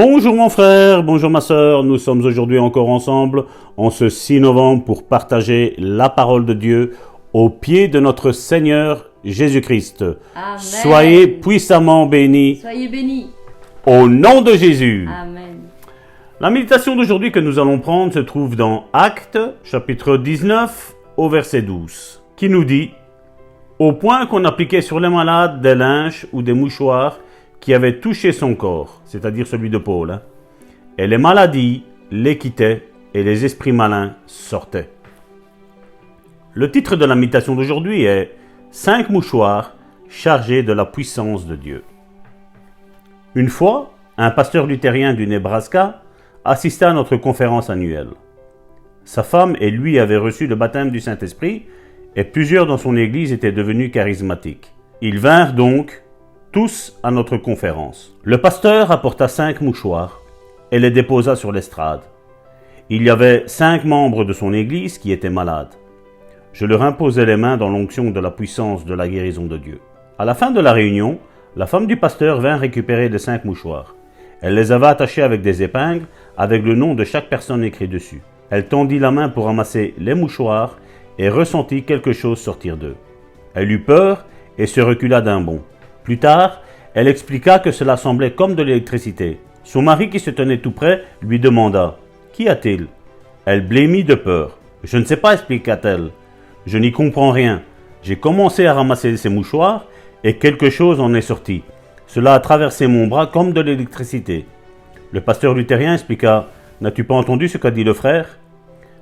Bonjour mon frère, bonjour ma sœur, nous sommes aujourd'hui encore ensemble en ce 6 novembre pour partager la parole de Dieu au pied de notre Seigneur Jésus-Christ. Amen. Soyez puissamment bénis. Soyez bénis. Au nom de Jésus. Amen. La méditation d'aujourd'hui que nous allons prendre se trouve dans Actes, chapitre 19, au verset 12, qui nous dit « Au point qu'on appliquait sur les malades des linges ou des mouchoirs qui avaient touché son corps, c'est-à-dire celui de Paul, et les maladies les quittaient et les esprits malins sortaient. » Le titre de la méditation d'aujourd'hui est « 5 mouchoirs chargés de la puissance de Dieu ». Une fois, un pasteur luthérien du Nebraska assistait à notre conférence annuelle. Sa femme et lui avaient reçu le baptême du Saint-Esprit et plusieurs dans son église étaient devenus charismatiques. Ils vinrent donc tous à notre conférence. Le pasteur apporta 5 mouchoirs et les déposa sur l'estrade. Il y avait 5 membres de son église qui étaient malades. Je leur imposai les mains dans l'onction de la puissance de la guérison de Dieu. À la fin de la réunion, la femme du pasteur vint récupérer les 5 mouchoirs. Elle les avait attachés avec des épingles, avec le nom de chaque personne écrit dessus. Elle tendit la main pour ramasser les mouchoirs et ressentit quelque chose sortir d'eux. Elle eut peur et se recula d'un bond. Plus tard, elle expliqua que cela semblait comme de l'électricité. Son mari, qui se tenait tout près, lui demanda « Qu'y a-t-il » Elle blêmit de peur. « Je ne sais pas, expliqua-t-elle. Je n'y comprends rien. J'ai commencé à ramasser ces mouchoirs et quelque chose en est sorti. Cela a traversé mon bras comme de l'électricité. » Le pasteur luthérien expliqua « N'as-tu pas entendu ce qu'a dit le frère ?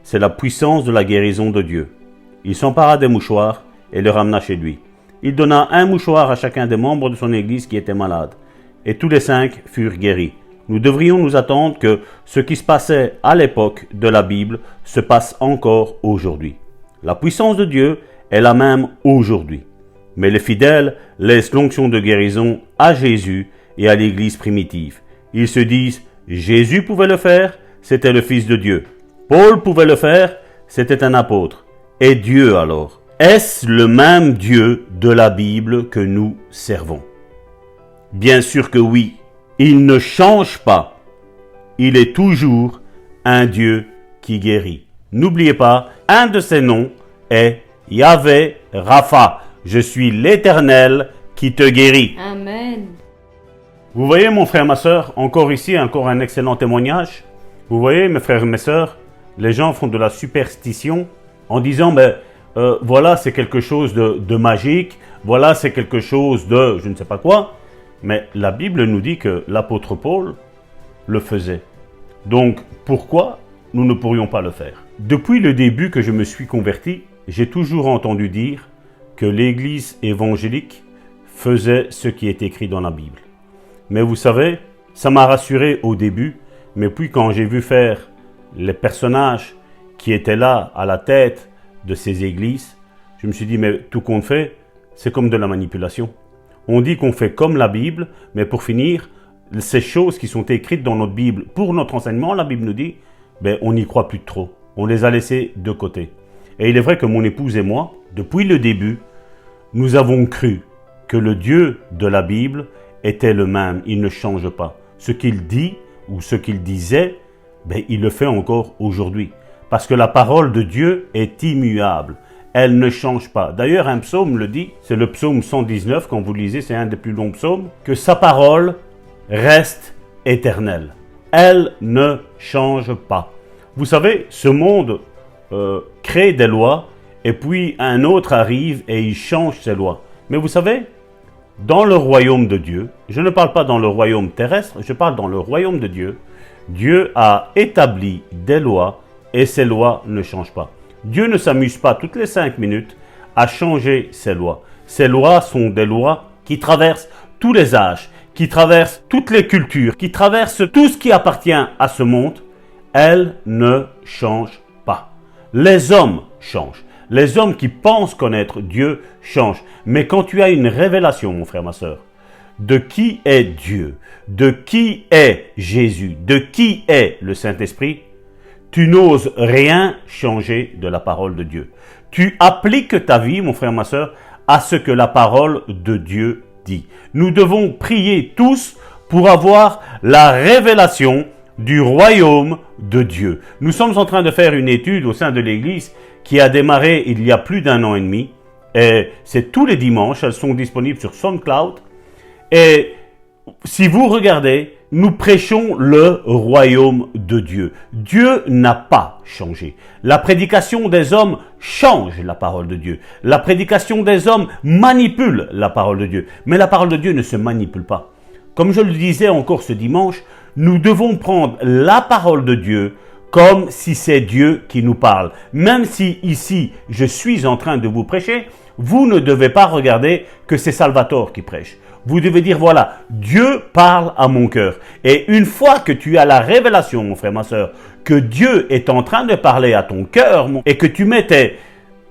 C'est la puissance de la guérison de Dieu. » Il s'empara des mouchoirs et les ramena chez lui. Il donna un mouchoir à chacun des membres de son église qui étaient malades. Et tous les 5 furent guéris. Nous devrions nous attendre que ce qui se passait à l'époque de la Bible se passe encore aujourd'hui. La puissance de Dieu est la même aujourd'hui. Mais les fidèles laissent l'onction de guérison à Jésus et à l'église primitive. Ils se disent « Jésus pouvait le faire, c'était le Fils de Dieu. Paul pouvait le faire, c'était un apôtre. Et Dieu alors ? Est-ce le même Dieu de la Bible que nous servons ? Bien sûr que oui. Il ne change pas. Il est toujours un Dieu qui guérit. N'oubliez pas, un de ses noms est Yahvé Rapha. Je suis l'Éternel qui te guérit. Amen. Vous voyez mon frère, ma sœur, encore ici, encore un excellent témoignage. Vous voyez mes frères et mes sœurs, les gens font de la superstition en disant voilà, c'est quelque chose de magique, voilà, c'est quelque chose de je ne sais pas quoi. Mais la Bible nous dit que l'apôtre Paul le faisait. Donc, pourquoi nous ne pourrions pas le faire ? Depuis le début que je me suis converti, j'ai toujours entendu dire que l'Église évangélique faisait ce qui est écrit dans la Bible. Mais vous savez, ça m'a rassuré au début, mais puis quand j'ai vu faire les personnages qui étaient là à la tête de ces églises, je me suis dit, mais tout qu'on fait, c'est comme de la manipulation. On dit qu'on fait comme la Bible, mais pour finir, ces choses qui sont écrites dans notre Bible, pour notre enseignement, la Bible nous dit, on n'y croit plus trop. On les a laissées de côté. Et il est vrai que mon épouse et moi, depuis le début, nous avons cru que le Dieu de la Bible était le même. Il ne change pas. Ce qu'il dit ou ce qu'il disait, il le fait encore aujourd'hui. Parce que la parole de Dieu est immuable. Elle ne change pas. D'ailleurs, un psaume le dit, c'est le psaume 119, quand vous lisez, c'est un des plus longs psaumes, que sa parole reste éternelle. Elle ne change pas. Vous savez, ce monde crée des lois, et puis un autre arrive et il change ces lois. Mais vous savez, dans le royaume de Dieu, je ne parle pas dans le royaume terrestre, je parle dans le royaume de Dieu, Dieu a établi des lois et ces lois ne changent pas. Dieu ne s'amuse pas toutes les 5 minutes à changer ses lois. Ces lois sont des lois qui traversent tous les âges, qui traversent toutes les cultures, qui traversent tout ce qui appartient à ce monde. Elles ne changent pas. Les hommes changent. Les hommes qui pensent connaître Dieu changent. Mais quand tu as une révélation, mon frère, ma sœur, de qui est Dieu, de qui est Jésus, de qui est le Saint-Esprit, tu n'oses rien changer de la parole de Dieu. Tu appliques ta vie, mon frère, ma sœur, à ce que la parole de Dieu dit. Nous devons prier tous pour avoir la révélation du royaume de Dieu. Nous sommes en train de faire une étude au sein de l'Église qui a démarré il y a plus d'1 an et demi. Et c'est tous les dimanches, elles sont disponibles sur SoundCloud. Et si vous regardez, nous prêchons le royaume de Dieu. Dieu n'a pas changé. La prédication des hommes change la parole de Dieu. La prédication des hommes manipule la parole de Dieu. Mais la parole de Dieu ne se manipule pas. Comme je le disais encore ce dimanche, nous devons prendre la parole de Dieu comme si c'est Dieu qui nous parle. Même si ici, je suis en train de vous prêcher, vous ne devez pas regarder que c'est Salvatore qui prêche. Vous devez dire, voilà, Dieu parle à mon cœur. Et une fois que tu as la révélation, mon frère, ma soeur, que Dieu est en train de parler à ton cœur, et que tu mets tes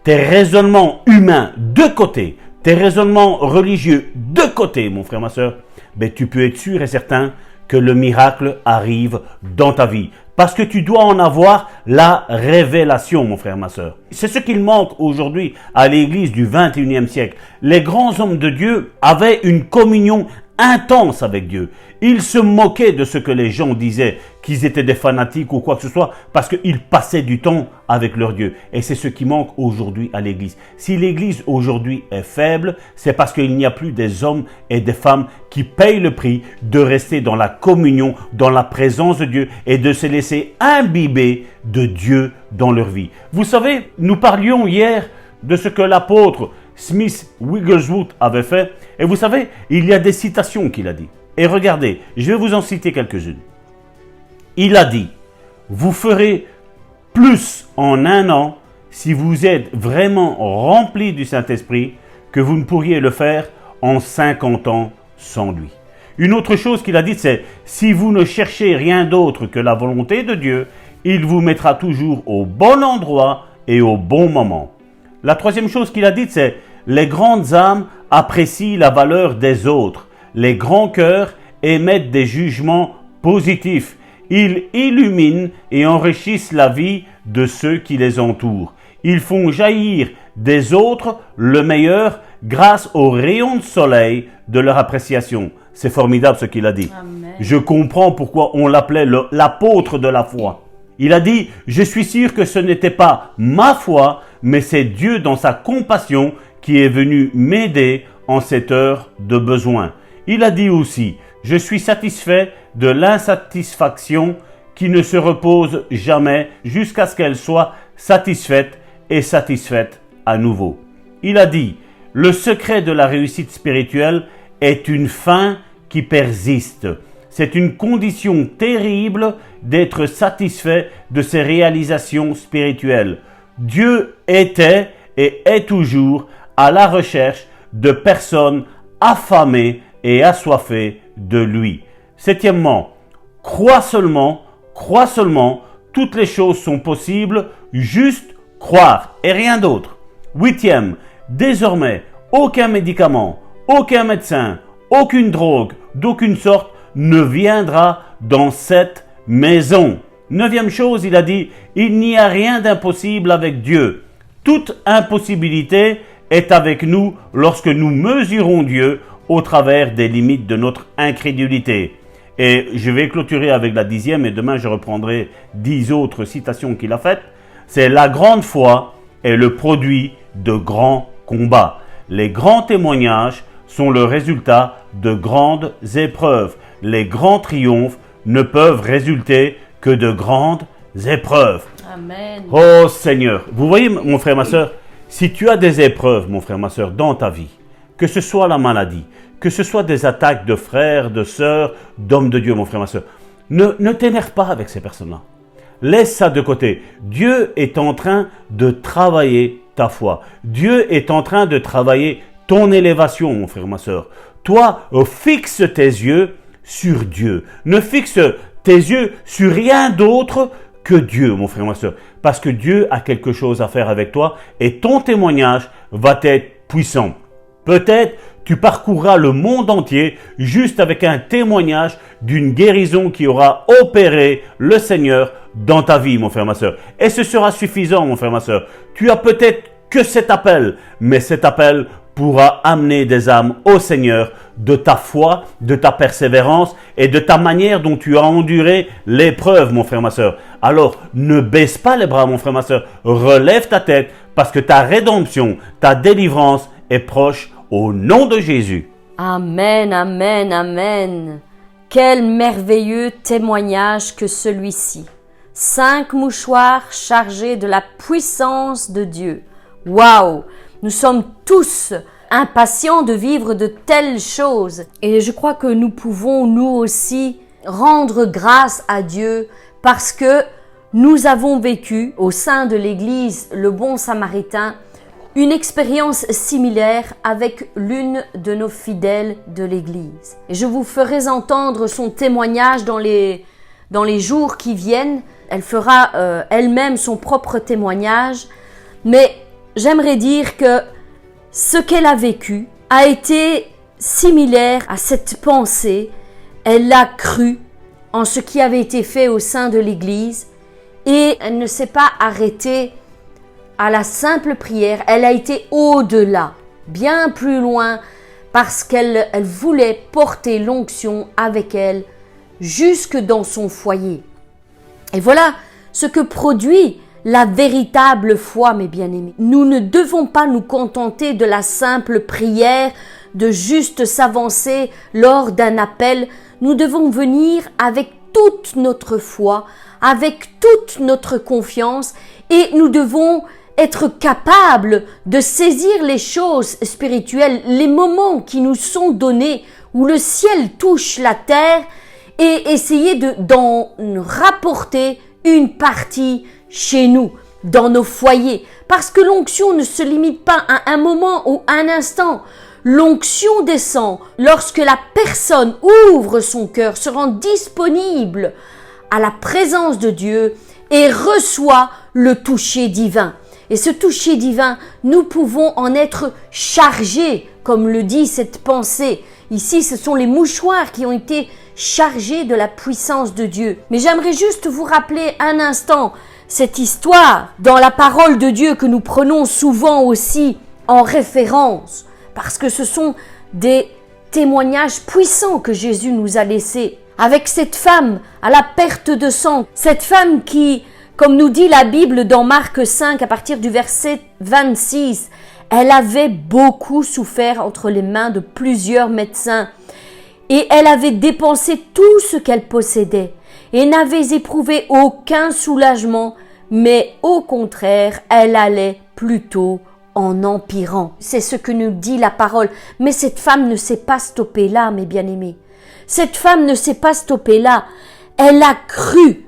raisonnements humains de côté, tes raisonnements religieux de côté, mon frère, ma soeur, ben, tu peux être sûr et certain que le miracle arrive dans ta vie. Parce que tu dois en avoir la révélation, mon frère, ma soeur. C'est ce qu'il manque aujourd'hui à l'église du 21e siècle. Les grands hommes de Dieu avaient une communion intense avec Dieu. Ils se moquaient de ce que les gens disaient, qu'ils étaient des fanatiques ou quoi que ce soit, parce qu'ils passaient du temps avec leur Dieu. Et c'est ce qui manque aujourd'hui à l'église. Si l'église aujourd'hui est faible, c'est parce qu'il n'y a plus des hommes et des femmes qui payent le prix de rester dans la communion, dans la présence de Dieu et de se laisser imbiber de Dieu dans leur vie. Vous savez, nous parlions hier de ce que l'apôtre Smith Wigglesworth avait fait. Et vous savez, il y a des citations qu'il a dit. Et regardez, je vais vous en citer quelques-unes. Il a dit, vous ferez plus en 1 an si vous êtes vraiment rempli du Saint-Esprit que vous ne pourriez le faire en 50 ans sans lui. Une autre chose qu'il a dit, c'est, si vous ne cherchez rien d'autre que la volonté de Dieu, il vous mettra toujours au bon endroit et au bon moment. La troisième chose qu'il a dite, c'est les grandes âmes apprécient la valeur des autres. Les grands cœurs émettent des jugements positifs. Ils illuminent et enrichissent la vie de ceux qui les entourent. Ils font jaillir des autres le meilleur grâce aux rayons de soleil de leur appréciation. C'est formidable ce qu'il a dit. Amen. Je comprends pourquoi on l'appelait l'apôtre de la foi. Il a dit, je suis sûr que ce n'était pas ma foi, mais c'est Dieu dans sa compassion qui est venu m'aider en cette heure de besoin. Il a dit aussi, je suis satisfait de l'insatisfaction qui ne se repose jamais jusqu'à ce qu'elle soit satisfaite et satisfaite à nouveau. Il a dit, le secret de la réussite spirituelle est une fin qui persiste. C'est une condition terrible d'être satisfait de ses réalisations spirituelles. Dieu était et est toujours à la recherche de personnes affamées et assoiffées de lui. Septièmement, crois seulement, toutes les choses sont possibles, juste croire et rien d'autre. Huitième, désormais, aucun médicament, aucun médecin, aucune drogue, d'aucune sorte ne viendra dans cette maison. Neuvième chose, il a dit, il n'y a rien d'impossible avec Dieu. Toute impossibilité est avec nous lorsque nous mesurons Dieu au travers des limites de notre incrédulité. Et je vais clôturer avec la 10e et demain je reprendrai 10 autres citations qu'il a faites. C'est la grande foi est le produit de grands combats. Les grands témoignages sont le résultat de grandes épreuves. Les grands triomphes ne peuvent résulter que de grandes épreuves. Amen. Oh Seigneur, vous voyez mon frère, ma soeur, si tu as des épreuves, mon frère, ma soeur, dans ta vie, que ce soit la maladie, que ce soit des attaques de frères, de sœurs, d'hommes de Dieu, mon frère, ma soeur, ne t'énerve pas avec ces personnes-là. Laisse ça de côté. Dieu est en train de travailler ta foi. Dieu est en train de travailler ton élévation, mon frère, ma soeur. Toi, fixe tes yeux sur Dieu. Ne fixe tes yeux sur rien d'autre que Dieu, mon frère, ma soeur. Parce que Dieu a quelque chose à faire avec toi et ton témoignage va être puissant. Peut-être tu parcourras le monde entier juste avec un témoignage d'une guérison qui aura opéré le Seigneur dans ta vie, mon frère, ma soeur. Et ce sera suffisant, mon frère, ma soeur. Tu as peut-être que cet appel, mais cet appel pourra amener des âmes au Seigneur de ta foi, de ta persévérance et de ta manière dont tu as enduré l'épreuve, mon frère, ma soeur. Alors, ne baisse pas les bras, mon frère, ma soeur. Relève ta tête parce que ta rédemption, ta délivrance est proche au nom de Jésus. Amen, amen, amen. Quel merveilleux témoignage que celui-ci. 5 mouchoirs chargés de la puissance de Dieu. Waouh! Nous sommes tous impatients de vivre de telles choses. Et je crois que nous pouvons, nous aussi, rendre grâce à Dieu parce que nous avons vécu au sein de l'Église Le Bon Samaritain une expérience similaire avec l'une de nos fidèles de l'Église. Et je vous ferai entendre son témoignage dans les jours qui viennent. Elle fera elle-même son propre témoignage. Mais j'aimerais dire que ce qu'elle a vécu a été similaire à cette pensée. Elle a cru en ce qui avait été fait au sein de l'Église et elle ne s'est pas arrêtée à la simple prière. Elle a été au-delà, bien plus loin, parce qu'elle voulait porter l'onction avec elle jusque dans son foyer. Et voilà ce que produit la véritable foi, mes bien-aimés. Nous ne devons pas nous contenter de la simple prière, de juste s'avancer lors d'un appel. Nous devons venir avec toute notre foi, avec toute notre confiance et nous devons être capables de saisir les choses spirituelles, les moments qui nous sont donnés où le ciel touche la terre et essayer d'en rapporter une partie chez nous, dans nos foyers. Parce que l'onction ne se limite pas à un moment ou un instant. L'onction descend lorsque la personne ouvre son cœur, se rend disponible à la présence de Dieu et reçoit le toucher divin. Et ce toucher divin, nous pouvons en être chargés, comme le dit cette pensée. Ici, ce sont les mouchoirs qui ont été chargés de la puissance de Dieu. Mais j'aimerais juste vous rappeler un instant cette histoire dans la parole de Dieu que nous prenons souvent aussi en référence, parce que ce sont des témoignages puissants que Jésus nous a laissés. Avec cette femme à la perte de sang, cette femme qui, comme nous dit la Bible dans Marc 5 à partir du verset 26, elle avait beaucoup souffert entre les mains de plusieurs médecins et elle avait dépensé tout ce qu'elle possédait et n'avait éprouvé aucun soulagement, mais au contraire, elle allait plutôt en empirant. C'est ce que nous dit la parole. Mais cette femme ne s'est pas stoppée là, mes bien-aimés. Cette femme ne s'est pas stoppée là. Elle a cru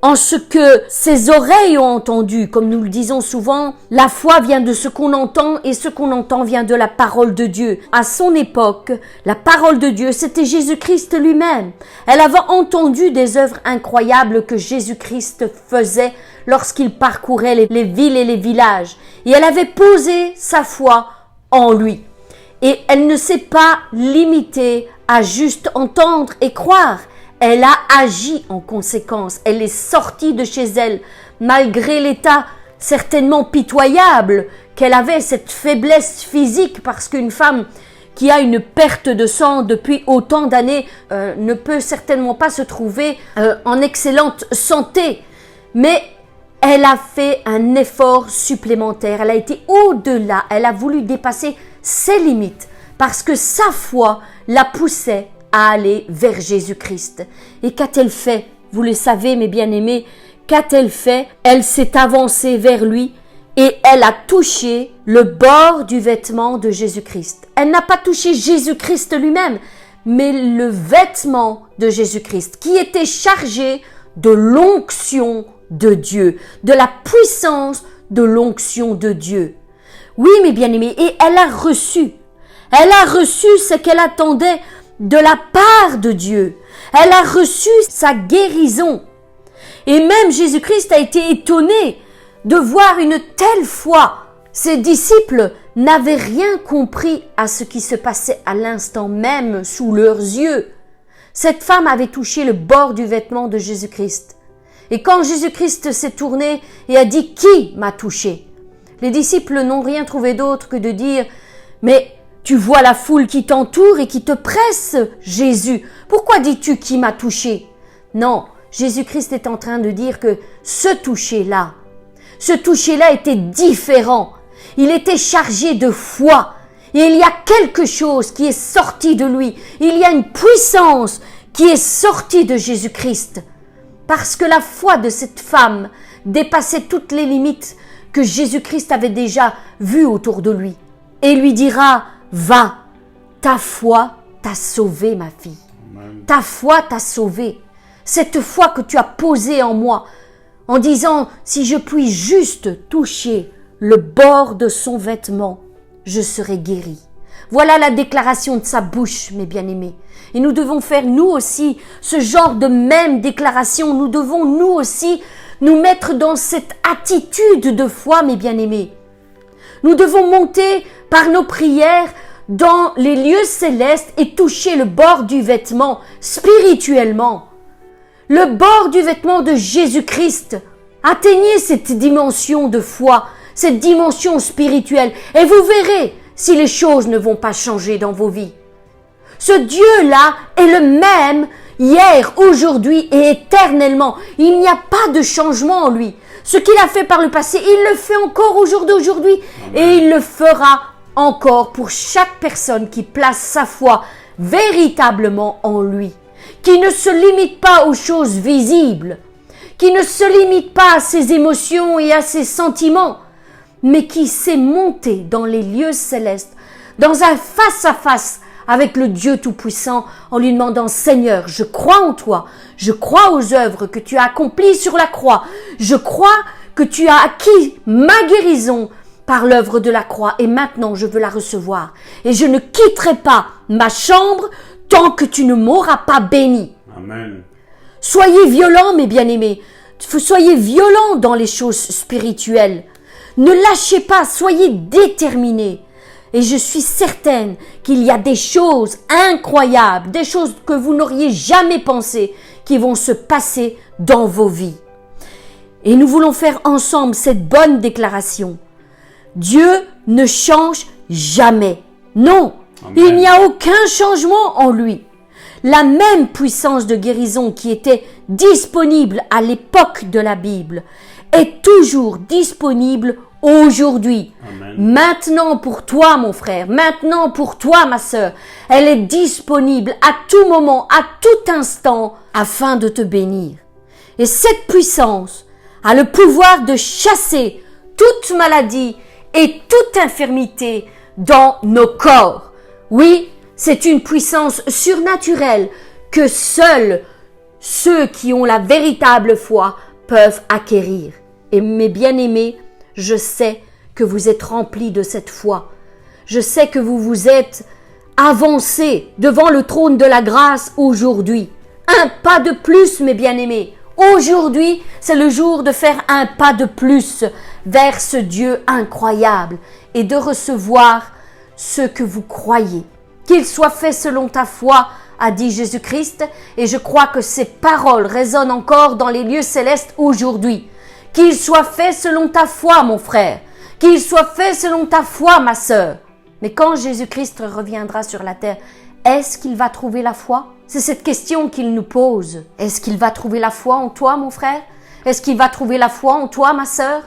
en ce que ses oreilles ont entendu. Comme nous le disons souvent, la foi vient de ce qu'on entend et ce qu'on entend vient de la parole de Dieu. À son époque, la parole de Dieu, c'était Jésus-Christ lui-même. Elle avait entendu des œuvres incroyables que Jésus-Christ faisait lorsqu'il parcourait les villes et les villages. Et elle avait posé sa foi en lui. Et elle ne s'est pas limitée à juste entendre et croire. Elle a agi en conséquence. Elle est sortie de chez elle, malgré l'état certainement pitoyable qu'elle avait, cette faiblesse physique, parce qu'une femme qui a une perte de sang depuis autant d'années ne peut certainement pas se trouver en excellente santé. Mais elle a fait un effort supplémentaire. Elle a été au-delà. Elle a voulu dépasser ses limites parce que sa foi la poussait à aller vers Jésus-Christ. Et qu'a-t-elle fait? Vous le savez, mes bien-aimés, qu'a-t-elle fait? Elle s'est avancée vers lui et elle a touché le bord du vêtement de Jésus-Christ. Elle n'a pas touché Jésus-Christ lui-même, mais le vêtement de Jésus-Christ qui était chargé de l'onction de Dieu, de la puissance de l'onction de Dieu. Oui, mes bien-aimés, et elle a reçu ce qu'elle attendait de la part de Dieu. Elle a reçu sa guérison. Et même Jésus-Christ a été étonné de voir une telle foi. Ses disciples n'avaient rien compris à ce qui se passait à l'instant même sous leurs yeux. Cette femme avait touché le bord du vêtement de Jésus-Christ. Et quand Jésus-Christ s'est tourné et a dit « Qui m'a touché ?» Les disciples n'ont rien trouvé d'autre que de dire « Mais tu vois la foule qui t'entoure et qui te presse, Jésus. Pourquoi dis-tu qui m'a touché? Non, Jésus-Christ est en train de dire que ce toucher-là était différent. Il était chargé de foi. Et il y a quelque chose qui est sorti de lui. Il y a une puissance qui est sortie de Jésus-Christ. Parce que la foi de cette femme dépassait toutes les limites que Jésus-Christ avait déjà vues autour de lui. Et lui dira, va, ta foi t'a sauvée, ma fille. Amen. Ta foi t'a sauvée. Cette foi que tu as posée en moi, en disant, si je puis juste toucher le bord de son vêtement, je serai guéri. Voilà la déclaration de sa bouche, mes bien-aimés. Et nous devons faire, nous aussi, ce genre de même déclaration. Nous devons, nous aussi, nous mettre dans cette attitude de foi, mes bien-aimés. Nous devons monter par nos prières dans les lieux célestes et toucher le bord du vêtement spirituellement. Le bord du vêtement de Jésus-Christ. Atteignez cette dimension de foi, cette dimension spirituelle, et vous verrez si les choses ne vont pas changer dans vos vies. Ce Dieu-là est le même hier, aujourd'hui et éternellement. Il n'y a pas de changement en lui. Ce qu'il a fait par le passé, il le fait encore au jour d'aujourd'hui et il le fera encore pour chaque personne qui place sa foi véritablement en lui, qui ne se limite pas aux choses visibles, qui ne se limite pas à ses émotions et à ses sentiments, mais qui sait monter dans les lieux célestes, dans un face-à-face avec le Dieu Tout-Puissant, en lui demandant « Seigneur, je crois en toi, je crois aux œuvres que tu as accomplies sur la croix, je crois que tu as acquis ma guérison par l'œuvre de la croix et maintenant je veux la recevoir. Et je ne quitterai pas ma chambre tant que tu ne m'auras pas béni. » Amen. Soyez violents, mes bien-aimés, soyez violents dans les choses spirituelles. Ne lâchez pas, soyez déterminés. Et je suis certaine qu'il y a des choses incroyables, des choses que vous n'auriez jamais pensées qui vont se passer dans vos vies. Et nous voulons faire ensemble cette bonne déclaration. Dieu ne change jamais. Non, Amen. Il n'y a aucun changement en lui. La même puissance de guérison qui était disponible à l'époque de la Bible est toujours disponible aujourd'hui. Amen. Maintenant pour toi, mon frère, maintenant pour toi, ma sœur, elle est disponible à tout moment, à tout instant, afin de te bénir. Et cette puissance a le pouvoir de chasser toute maladie et toute infirmité dans nos corps. Oui, c'est une puissance surnaturelle que seuls ceux qui ont la véritable foi peuvent acquérir. Et mes bien-aimés, je sais que vous êtes remplis de cette foi. Je sais que vous vous êtes avancés devant le trône de la grâce aujourd'hui. Un pas de plus, mes bien-aimés. Aujourd'hui, c'est le jour de faire un pas de plus vers ce Dieu incroyable et de recevoir ce que vous croyez. Qu'il soit fait selon ta foi, a dit Jésus-Christ, et je crois que ces paroles résonnent encore dans les lieux célestes aujourd'hui. Qu'il soit fait selon ta foi, mon frère. Qu'il soit fait selon ta foi, ma sœur. Mais quand Jésus-Christ reviendra sur la terre, est-ce qu'il va trouver la foi? C'est cette question qu'il nous pose. Est-ce qu'il va trouver la foi en toi, mon frère? Est-ce qu'il va trouver la foi en toi, ma sœur?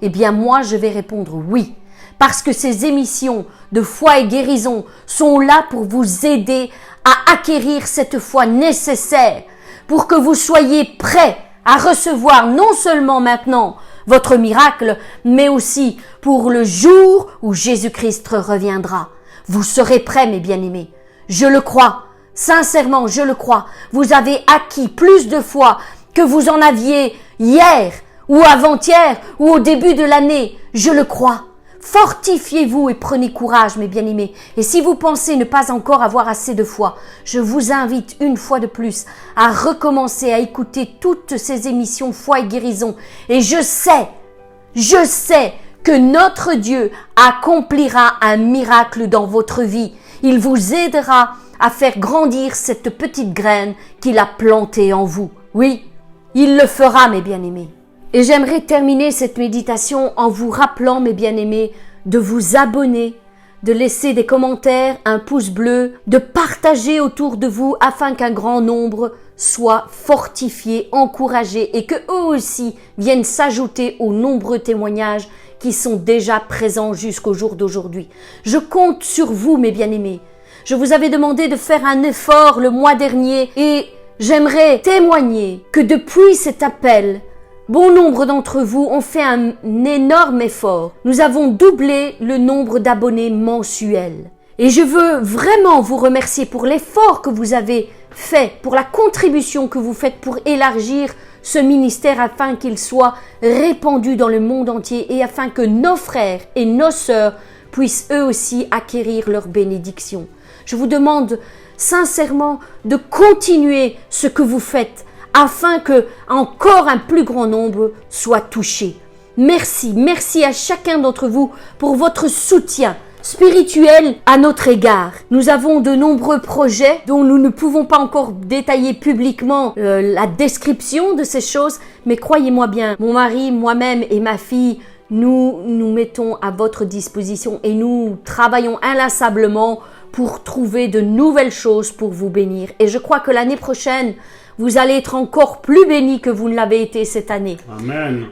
Eh bien, moi, je vais répondre oui. Parce que ces émissions de foi et guérison sont là pour vous aider à acquérir cette foi nécessaire pour que vous soyez prêts à recevoir non seulement maintenant votre miracle, mais aussi pour le jour où Jésus-Christ reviendra. Vous serez prêts, mes bien-aimés. Je le crois. Sincèrement, je le crois. Vous avez acquis plus de foi que vous en aviez hier ou avant-hier ou au début de l'année. Je le crois. Fortifiez-vous et prenez courage, mes bien-aimés. Et si vous pensez ne pas encore avoir assez de foi, je vous invite une fois de plus à recommencer à écouter toutes ces émissions Foi et Guérison. Et je sais que notre Dieu accomplira un miracle dans votre vie. Il vous aidera à faire grandir cette petite graine qu'il a plantée en vous. Oui, il le fera, mes bien-aimés. Et j'aimerais terminer cette méditation en vous rappelant, mes bien-aimés, de vous abonner, de laisser des commentaires, un pouce bleu, de partager autour de vous afin qu'un grand nombre soit fortifié, encouragé et que eux aussi viennent s'ajouter aux nombreux témoignages qui sont déjà présents jusqu'au jour d'aujourd'hui. Je compte sur vous, mes bien-aimés. Je vous avais demandé de faire un effort le mois dernier et j'aimerais témoigner que depuis cet appel, bon nombre d'entre vous ont fait un énorme effort. Nous avons doublé le nombre d'abonnés mensuels. Et je veux vraiment vous remercier pour l'effort que vous avez fait, pour la contribution que vous faites pour élargir ce ministère afin qu'il soit répandu dans le monde entier et afin que nos frères et nos sœurs puissent eux aussi acquérir leur bénédiction. Je vous demande sincèrement de continuer ce que vous faites afin que encore un plus grand nombre soit touché. Merci à chacun d'entre vous pour votre soutien spirituel à notre égard. Nous avons de nombreux projets dont nous ne pouvons pas encore détailler publiquement la description de ces choses, mais croyez-moi bien, mon mari, moi-même et ma fille, nous nous mettons à votre disposition et nous travaillons inlassablement pour trouver de nouvelles choses pour vous bénir. Et je crois que l'année prochaine, vous allez être encore plus bénis que vous ne l'avez été cette année. Amen.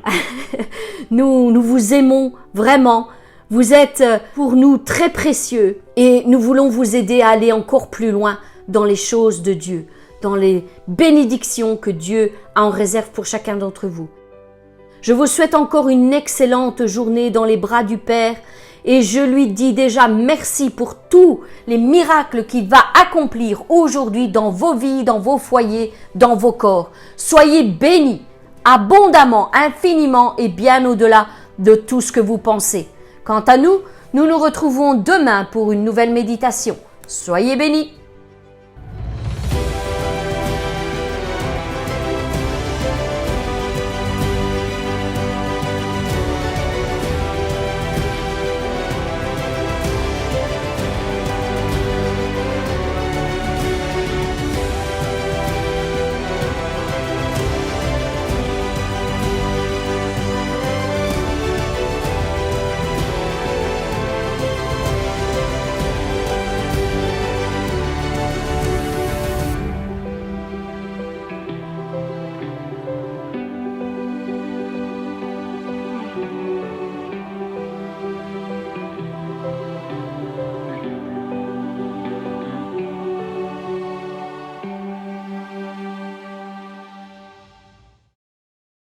Nous vous aimons vraiment. Vous êtes pour nous très précieux et nous voulons vous aider à aller encore plus loin dans les choses de Dieu, dans les bénédictions que Dieu a en réserve pour chacun d'entre vous. Je vous souhaite encore une excellente journée dans les bras du Père et je lui dis déjà merci pour tous les miracles qu'il va accomplir aujourd'hui dans vos vies, dans vos foyers, dans vos corps. Soyez bénis abondamment, infiniment et bien au-delà de tout ce que vous pensez. Quant à nous, nous nous retrouvons demain pour une nouvelle méditation. Soyez bénis!